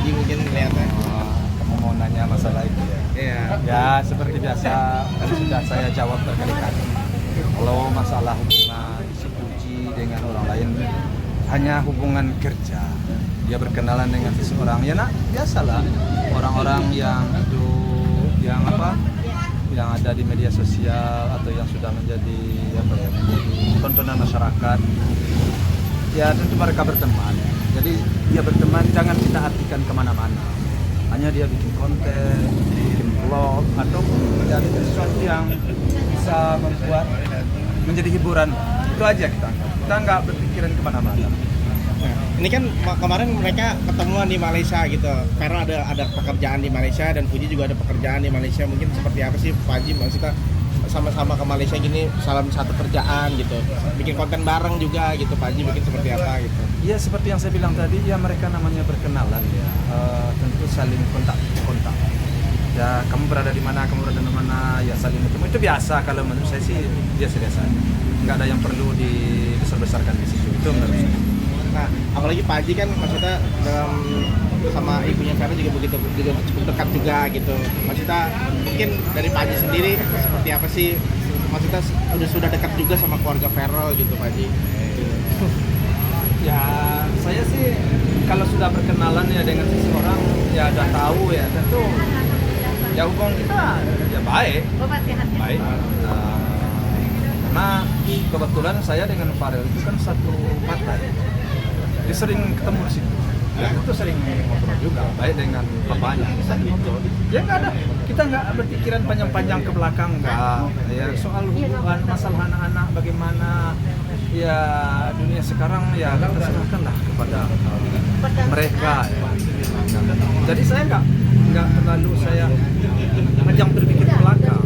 Haji mungkin lihatnya. Kamu mau nanya masalah itu ya? Iya. Ya seperti biasa kan sudah saya jawab berkali-kali. Kalau masalah hubungan si Puji dengan orang lain hanya hubungan kerja. Dia berkenalan dengan seseorang ya nak biasalah orang-orang yang itu yang apa yang ada di media sosial atau yang sudah menjadi apa ya menjadi tontonan masyarakat. Ya tentu mereka berteman. Jadi dia berteman jangan kita artikan kemana-mana. Hanya dia bikin konten, bikin vlog atau menjadi sesuatu yang bisa membuat menjadi hiburan. Itu aja kita nggak berpikiran kemana-mana. Nah, ini kan kemarin mereka ketemuan di Malaysia gitu. Vero ada pekerjaan di Malaysia dan Puji juga ada pekerjaan di Malaysia. Mungkin seperti apa sih Pak Haji maksudnya sama-sama ke Malaysia gini salam satu kerjaan gitu. Bikin konten bareng juga gitu Pak Haji bikin seperti apa gitu. Ya seperti yang saya bilang tadi ya mereka namanya berkenalan ya. Tentu saling kontak. Ya kamu berada di mana, kamu berada di mana, ya saling bertemu itu biasa kalau menurut saya sih biasa-biasa. Nggak ada yang perlu dibesar-besarkan di situ. Itu menurut saya. Nah, apalagi Pak Haji kan maksudnya dalam sama ibunya Vero juga begitu juga cukup dekat juga gitu. Maksudnya mungkin dari Pak Haji sendiri seperti apa sih? Maksudnya sudah dekat juga sama keluarga Vero gitu Pak Haji. Ya saya sih kalau sudah berkenalan ya dengan seseorang ya udah tahu ya tentu ya hubungan kita ya baik. Baik. Karena kebetulan saya dengan Farel itu kan satu partai. Dia sering ketemu di situ. Ya itu sering ngobrol juga, baik dengan bapaknya. Sering ngobrol. Ya nggak ada. Kita nggak berpikiran panjang-panjang ke belakang nggak. Ya soal hubungan masalah anak-anak bagaimana. Ya dunia sekarang ya kita serahkanlah kepada mereka. Ya. Jadi saya nggak terlalu saya panjang berpikir ke belakang.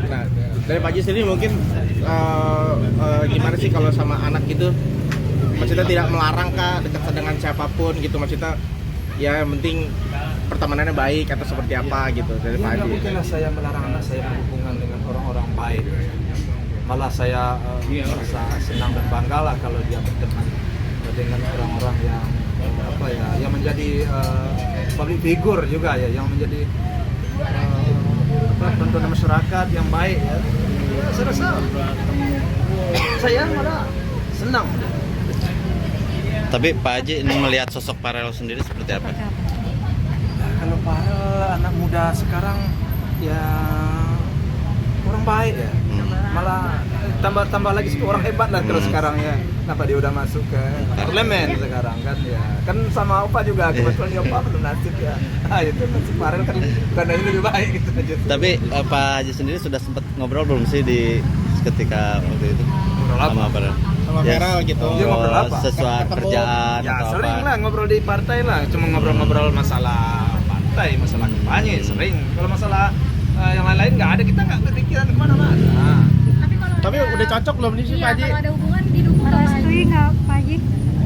Nah, dari Pak Haji sendiri mungkin gimana sih kalau sama anak gitu? Maksudnya tidak melarang kah dekat dengan siapapun gitu, maksudnya ya yang penting pertemanannya baik atau seperti apa gitu dari Pak Ya, Haji. mungkinlah saya melarang anak saya berhubungan dengan orang-orang baik. Malah saya merasa senang dan bangga lah kalau dia berteman dengan orang-orang yang apa ya, yang menjadi public figure juga ya, yang menjadi tontonan masyarakat yang baik ya. Saya rasa saya malah senang. Tapi Pak Haji ini melihat sosok Farel sendiri seperti apa? Nah, kalau Farel anak muda sekarang ya orang baik ya. Malah tambah lagi orang hebat lah kalau sekarang ya. Kenapa dia udah masuk ke parlemen sekarang kan ya. Kan sama Opa juga kebetulan dia Opa belum nasib ya. Itu masih Farel kan bukan lebih baik gitu aja. Tapi Pak Haji sendiri sudah sempat ngobrol belum sih di ketika waktu itu sama Farel? Sama Vero gitu. Dia ngobrol apa? Sesuatu kerjaan Ya atau sering apa? lah ngobrol di partai lah. Cuma ngobrol-ngobrol masalah partai, masalah kampanye sering. Kalau masalah yang lain-lain nggak ada, kita nggak berpikiran kemana-mana. Tapi udah cocok belum nih sih Pak Haji? Kalau ada hubungan didukung Merestui nggak Pak Haji?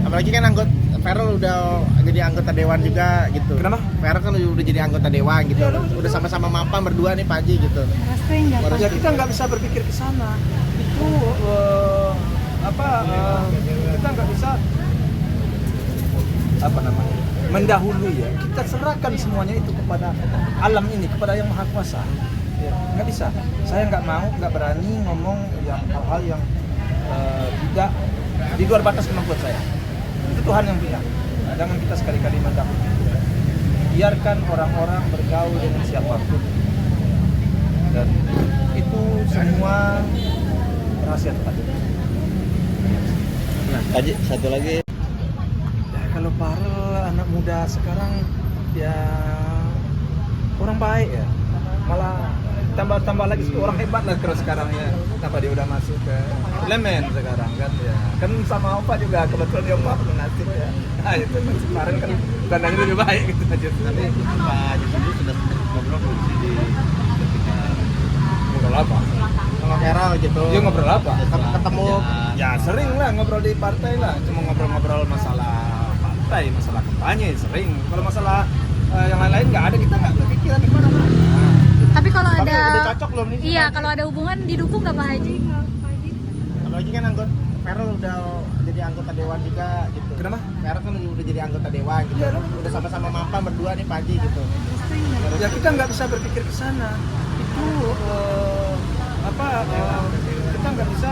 Apalagi kan Vero udah jadi anggota dewan juga gitu. Kenapa? Vero kan udah jadi anggota dewan gitu. Udah sama-sama mapan berdua nih Pak Haji gitu. Merestui nggak Pak? Ya kita nggak bisa berpikir ke sana. Itu kita nggak bisa mendahului ya. Kita serahkan semuanya itu kepada alam ini, kepada yang maha kuasa. Ya, nggak bisa. Saya nggak mau, nggak berani ngomong yang hal-hal yang tidak di luar batas kemampuan saya. Itu Tuhan yang bilang. Jangan kita sekali-kali mendahului. Biarkan orang-orang bergaul dengan siapapun. Dan itu semua rahasia Tuhan. Nah, Haji satu lagi. Ya, kalau Farel anak muda sekarang ya orang baik ya. Malah tambah lagi orang hebat lah kalau sekarang ya. Kenapa dia udah masuk ke parlemen sekarang kan ya. Kan sama Opa juga kebetulan dia Opa belum nasib ya. Itu masih Farel kan bukan lebih baik gitu aja. Tapi Pak Haji sendiri sudah sempat ngobrol belum sih di ketika Ngobrol apa? Sama Vero gitu. Dia ngobrol apa? Ketemu Ya sering lah ngobrol di partai lah. Cuma ngobrol-ngobrol masalah partai, masalah kampanye sering. Kalau masalah yang lain-lain nggak ada, kita nggak berpikiran kemana-mana. Tapi kalau Tapi ada udah cocok belum nih? iya, kalau ada hubungan didukung nggak Pak Haji? Apalagi kan Farel udah jadi anggota dewan juga gitu. Kenapa? Farel kan udah jadi anggota dewan gitu. Iya, Udah sama-sama mapan berdua nih Pak Haji gitu. Ya kita nggak bisa berpikir ke sana. Itu kita nggak bisa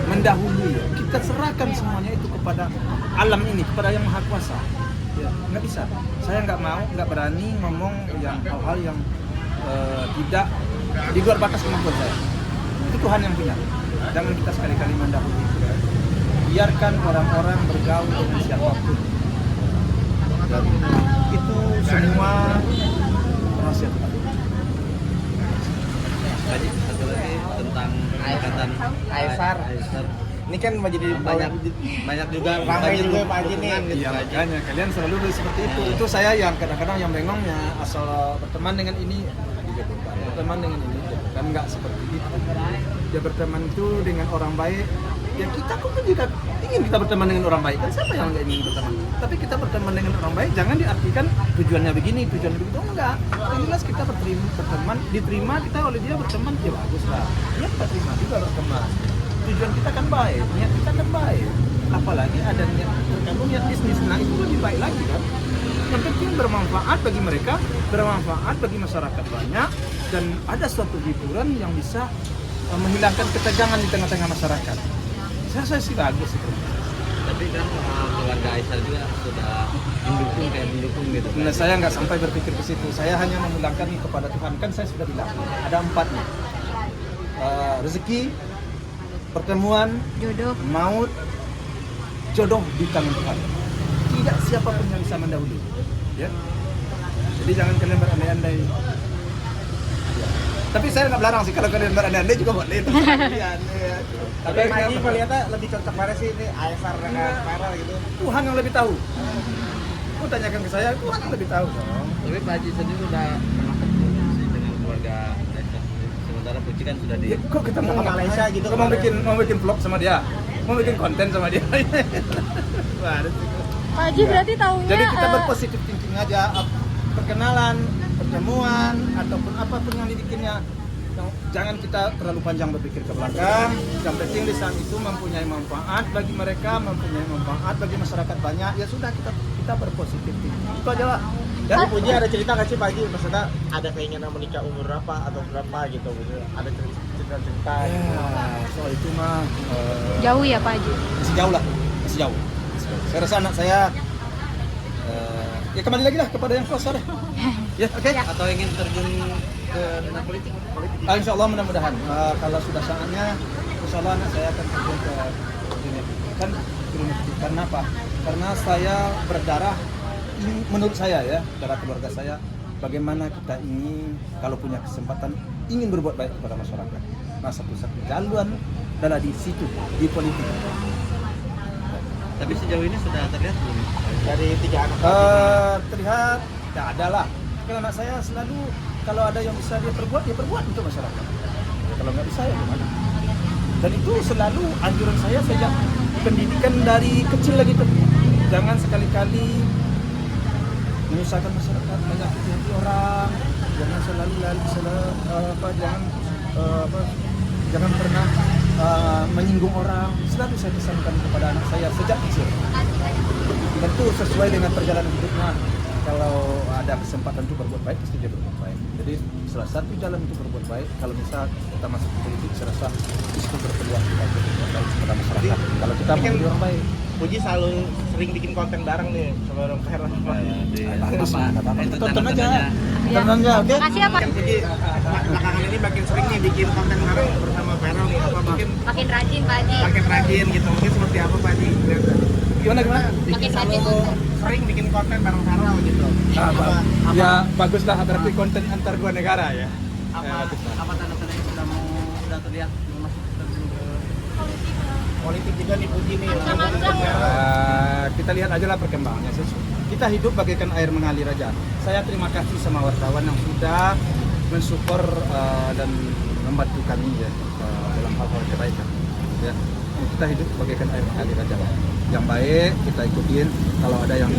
mendahului. Kita serahkan semuanya itu kepada alam ini, kepada yang maha kuasa. Ya, nggak bisa. Saya nggak berani ngomong yang hal-hal yang tidak di luar batas kemampuan saya. Itu Tuhan yang punya. Jangan kita sekali-kali mendahului. Biarkan orang-orang bergaul dengan siapapun. Dan itu semua rahasia Tuhan. Tadi satu lagi tentang angkatan Aisar. Ini kan jadi banyak juga ramai juga Pak Haji nih. dukungan gitu, Iya, Pak Haji. makanya kalian selalu seperti itu. Itu saya yang kadang-kadang yang bengongnya asal berteman dengan ini, berteman dengan ini, kan nggak seperti itu. Dia berteman itu dengan orang baik. Ya kita pun juga ingin kita berteman dengan orang baik. Kan siapa yang nggak ingin berteman? Tapi kita berteman dengan orang baik jangan diartikan tujuannya begini, tujuannya begitu. Enggak. Yang jelas kita berteman, diterima kita oleh dia berteman, ya bagus lah. Dia kita terima juga berteman. Tujuan kita kan baik, niat kita kan baik. Apalagi ada niat bisnis, nah itu lebih baik lagi kan. Yang penting bermanfaat bagi mereka, bermanfaat bagi masyarakat banyak, dan ada suatu hiburan yang bisa menghilangkan ketegangan di tengah-tengah masyarakat. Saya sih bagus itu. Tapi kan keluarga Aisyah juga sudah mendukung gitu. Nah, saya nggak sampai berpikir ke situ. Saya hanya memulangkan kepada Tuhan. Kan saya sudah bilang ada 4 nih. Rezeki, pertemuan, Jodoh. maut, jodoh di tangan Tuhan. Tidak siapapun yang bisa mendahului. Ya. Jadi jangan kalian berandai-andai. Ya. Tapi saya nggak melarang sih kalau kalian berandai-andai juga boleh. Itu kalian. Ya. Tapi Pak Haji melihatnya lebih cocok mana sih ini Aisar dengan Farel gitu. Tuhan yang lebih tahu. Kau tanyakan ke saya, Tuhan yang lebih tahu dong. Tapi Pak Haji sendiri udah pernah ketemu sih dengan keluarga Aisyah. Sementara Puji kan sudah di Ya, kok ketemu Sama Malaysia gitu Kau mau bikin vlog sama dia, mau bikin konten sama dia. Wah, Pak Haji berarti taunya jadi kita berpositif thinking aja, perkenalan, pertemuan, ataupun apapun yang dibikinnya. Jangan kita terlalu panjang berpikir ke belakang. Yang penting di saat itu mempunyai manfaat bagi mereka, mempunyai manfaat bagi masyarakat banyak. Ya sudah kita berpositif thinking. Itu aja lah. Dan Puji ada cerita nggak sih Pak Haji? Maksudnya ada keinginan menikah umur berapa atau berapa gitu? Ada cerita-cerita gitu. Ya, soal itu mah jauh ya Pak Haji. masih jauh lah, masih jauh. Saya rasa anak saya ya kembali lagi lah kepada yang kuasa deh. Ya, oke. atau ingin terjun ke dunia politik. Insya Allah mudah-mudahan kalau sudah saatnya, insya Allah anak saya akan terjun ke dunia pendidikan. Karena apa? Karena saya berdarah, menurut saya ya, darah keluarga saya, bagaimana kita ingin kalau punya kesempatan ingin berbuat baik kepada masyarakat. Nah, satu-satu jalan adalah di situ, di politik. Tapi sejauh ini sudah terlihat belum? Dari 3 anak. Terlihat tidak ada lah. Karena anak saya selalu kalau ada yang bisa dia perbuat untuk masyarakat. Ya, kalau nggak bisa ya gimana? Dan itu selalu anjuran saya sejak pendidikan dari kecil lagi tuh. Jangan sekali-kali menyusahkan masyarakat, menyakiti hati orang. Jangan jangan pernah menyinggung orang. Selalu saya pesankan kepada anak saya sejak kecil. Tentu sesuai dengan perjalanan hidupnya. Kalau ada kesempatan untuk berbuat baik, pasti dia berbuat baik. Jadi salah satu jalan untuk berbuat baik, kalau misal kita masuk ke politik, saya rasa itu berpeluang kita untuk berbuat baik kepada masyarakat. Kalau kita mau jadi orang baik. Puji selalu sering bikin konten bareng nih sama orang Farel. Bagus, apa-apa. Itu Tonton aja. tanda-tandanya. Tonton aja, oke? Makasih ya Pak. Kan Puji belakangan ini makin sering nih bikin konten bareng bersama Farel nih. Apa mungkin Makin rajin Pak Haji. makin rajin gitu? Mungkin seperti apa Pak Haji? Gimana? Makin rajin. Sering bikin konten bareng Farel gitu. Ya baguslah berarti konten antar dua negara ya. Apa tanda-tandanya sudah terlihat masuk terjun ke Politik juga nih Puji nih. Kita lihat aja lah perkembangannya. Kita hidup bagaikan air mengalir aja. Saya terima kasih sama wartawan yang sudah mensupport dan membantu kami ya dalam hal-hal kebaikan. Ya, kita hidup bagaikan air mengalir aja lah. Yang baik kita ikutin. Kalau ada yang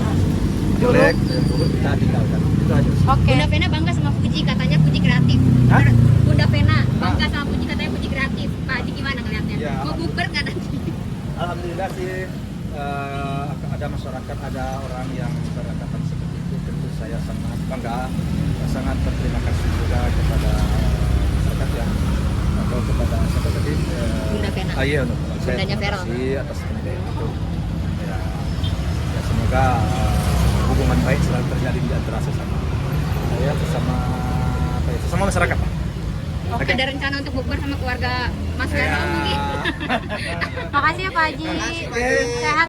jelek, yang buruk kita tinggalkan. Itu aja. Oke. Bunda Pena bangga sama Puji, katanya Puji kreatif. Hah? Bunda Pena bangga sama Puji, katanya Puji kreatif. Pak Haji gimana ngeliatnya? Ya, Mau bukber nggak nanti? Alhamdulillah sih ada masyarakat, ada orang yang beranggapan seperti itu. Tentu saya sangat bangga, sangat berterima kasih juga kepada masyarakat yang atau kepada siapa tadi? Bunda Pena. Iya, saya Bundanya terima Vero. kasih atas penilaian itu. Ya, ya semoga hubungan baik selalu terjalin di antara sesama. Saya sesama apa ya, sesama masyarakat. Pak. Oke, ada rencana untuk bukber sama keluarga Mas Vero mungkin? Makasih ya Pak Haji. Oke. Sehat.